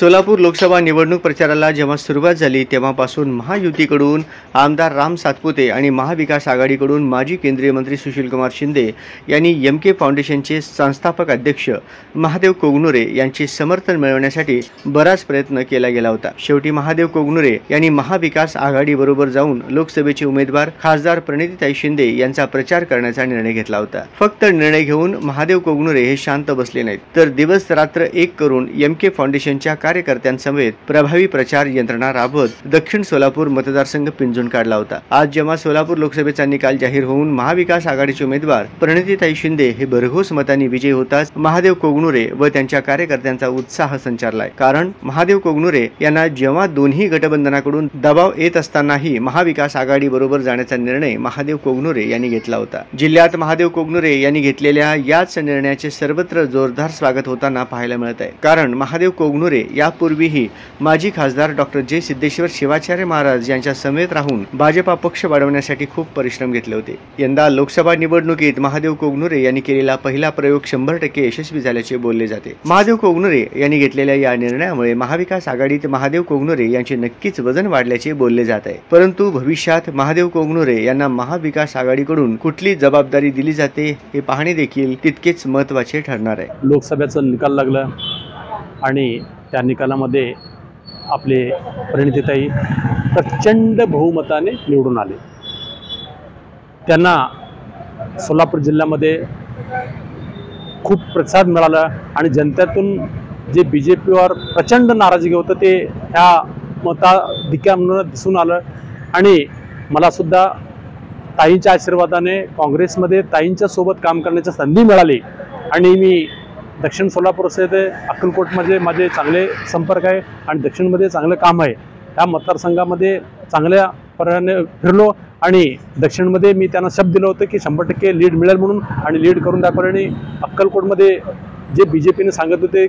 सोलापूर लोकसभा निवडणूक प्रचाराला जेव्हा सुरुवात झाली तेव्हापासून महायुतीकडून आमदार राम सातपुते आणि महाविकास आघाडीकडून माजी केंद्रीय मंत्री सुशीलकुमार शिंदे यांनी एमके फाउंडेशनचे संस्थापक अध्यक्ष महादेव कोगनुरे यांचे समर्थन मिळवण्यासाठी बराच प्रयत्न केला गेला होता। शेवटी महादेव कोगनुरे यांनी महाविकास आघाडीबरोबर जाऊन लोकसभेचे उमेदवार खासदार प्रणितीताई शिंदे यांचा प्रचार करण्याचा निर्णय घेतला होता। फक्त निर्णय घेऊन महादेव कोगनुरे हे शांत बसले नाहीत, तर दिवस रात्र एक करून एमके फाउंडेशनच्या कार्यकर्त्यांसमेत प्रभावी प्रचार यंत्रणा राबवत दक्षिण सोलापूर मतदारसंघ पिंजून काढला होता। आज जेव्हा सोलापूर लोकसभेचा निकाल जाहीर होऊन महाविकास आघाडीचे उमेदवार प्रणितीताई शिंदे हे भरघोस मतांनी विजयी होताच महादेव कोगनुरे व त्यांच्या कार्यकर्त्यांचा उत्साह संचारलाय। कारण महादेव कोगनुरे यांना जेव्हा दोन्ही गठबंधनाकडून दबाव येत असतानाही महाविकास आघाडी बरोबर जाण्याचा निर्णय महादेव कोगनुरे यांनी घेतला होता। जिल्ह्यात महादेव कोगनुरे यांनी घेतलेल्या याच निर्णयाचे सर्वत्र जोरदार स्वागत होताना पाहायला मिळत आहे। कारण महादेव कोगनुरे यापूर्वीही माजी खासदार डॉक्टर जे सिद्धेश्वर शिवाचार्य महाराज यांच्या समेत राहून भाजपा पक्ष वाढवण्यासाठी खूप परिश्रम घेतले होते। यंदा लोकसभा निवडणुकीत महादेव कोगनुरे यांनी केलेला पहिला प्रयोग 100% यशस्वी झाल्याचे बोलले जाते। महादेव कोगनुरे यांनी घेतलेल्या या निर्णयामुळे महाविकास आघाडीत महादेव कोगनुरे यांचे नक्कीच वजन वाढल्याचे बोलले जात आहे। परंतु भविष्यात महादेव कोगनुरे यांना महाविकास आघाडीकडून कुठली जबाबदारी दिली जाते हे पाहणे देखील तितकेच महत्त्वाचे ठरणार आहे। लोकसभेचा निकाल लागला आणि त्या निकालामध्ये आपले प्रणितीताई प्रचंड बहुमताने निवडून आले। त्यांना सोलापूर जिल्ह्यामध्ये खूप प्रतिसाद मिळाला आणि जनतेतून जे बीजेपीवर प्रचंड नाराजगी होतं ते ह्या मताधिक्यामुळे दिसून आलं। आणि मला सुद्धा ताईंच्या आशीर्वादाने काँग्रेसमध्ये ताईंच्या सोबत काम करण्याची संधी मिळाली आणि मी दक्षिण सोलापूर असेल अक्कलकोटमध्ये माझे चांगले संपर्क आहे आणि दक्षिणमध्ये चांगलं काम आहे। त्या मतदारसंघामध्ये चांगल्या पर्यायाने फिरलो आणि दक्षिणमध्ये मी त्यांना शब्द दिलं होतं की 100% लीड मिळेल म्हणून आणि लीड करून दाखवलं। आणि अक्कलकोटमध्ये जे बीजेपीने सांगत होते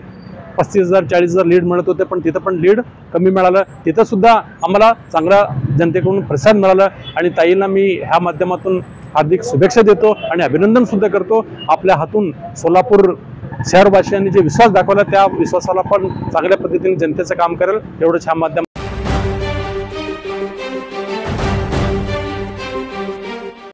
35,000 40,000 लीड मिळत होते, पण तिथं पण लीड कमी मिळालं। तिथं सुद्धा आम्हाला चांगला जनतेकडून प्रतिसाद मिळाला आणि ताईंना मी ह्या माध्यमातून हार्दिक शुभेच्छा देतो आणि अभिनंदन सुद्धा करतो। आपल्या हातून सोलापूर शहरवासियांनी जे विश्वास दाखवला त्या विश्वासाला पण चांगल्या पद्धतीने जनतेचं काम करेल एवढंच ह्या माध्यमात